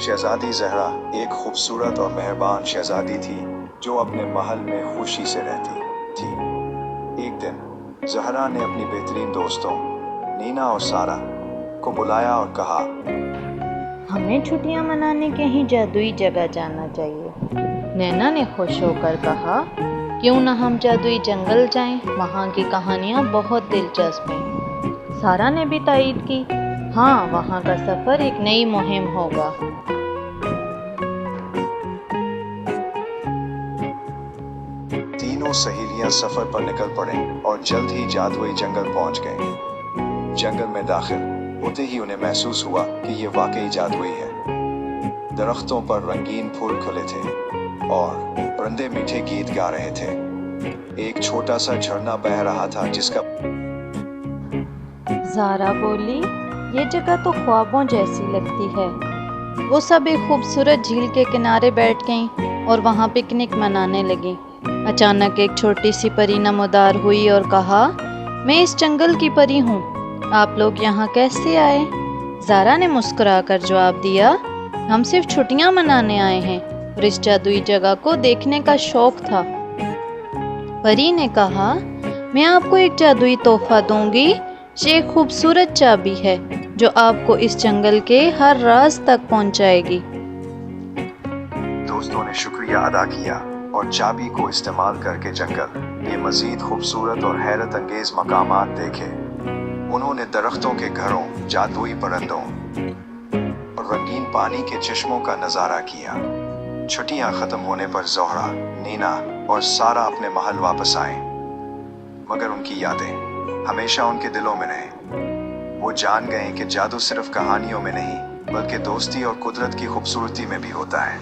शहजादी ज़हरा एक खूबसूरत और मेहरबान शहजादी थी जो अपने महल में खुशी से रहती थी। एक दिन ज़हरा ने अपनी बेहतरीन दोस्तों नीना और सारा को बुलाया और कहा, हमें छुट्टियां मनाने कहीं जादुई जगह जाना चाहिए। नैना ने खुश होकर कहा, क्यों न हम जादुई जंगल जाएं, वहाँ की कहानियाँ बहुत दिलचस्प हैं। सारा ने भी तायीद की, हाँ, वहाँ का सफ़र एक नई मुहिम होगा। तीनों सहेलियां सफर पर निकल पड़े और जल्द ही जादुई जंगल पहुंच गए। जंगल में दाखिल होते ही उन्हें महसूस हुआ कि ये वाकई जादुई है। दरख्तों पर रंगीन फूल खिले थे और परिंदे मीठे गीत गा रहे थे। एक छोटा सा झरना बह रहा था जिसका ज़ारा बोली, ये जगह तो ख्वाबों जैसी लगती है। वो सब एक खूबसूरत झील के किनारे बैठ गईं और वहाँ पिकनिक मनाने लगीं। अचानक एक छोटी सी परी नमोदार हुई और कहा, मैं इस जंगल की परी हूँ, आप लोग यहाँ कैसे आए? ज़ारा ने मुस्कुराकर जवाब दिया, हम सिर्फ छुट्टियाँ मनाने आए हैं और इस जादुई जगह को देखने का शौक था। परी ने कहा, मैं आपको एक जादुई तोहफा दूंगी। ये एक खूबसूरत चाबी है जो आपको इस जंगल के हर राज तक पहुंचाएगी। दोस्तों ने शुक्रिया अदा किया और चाबी को इस्तेमाल करके जंगल में मजीद खूबसूरत और हैरत अंगेज मकामात देखे। उन्होंने दरख्तों के घरों, जादुई परिंदों और रंगीन पानी के चश्मों का नजारा किया। छुट्टियां खत्म होने पर ज़ोहरा, नीना और सारा अपने महल वापस आए, मगर उनकी यादें हमेशा उनके दिलों में रहे। वो जान गए कि जादू सिर्फ कहानियों में नहीं बल्कि दोस्ती और कुदरत की खूबसूरती में भी होता है।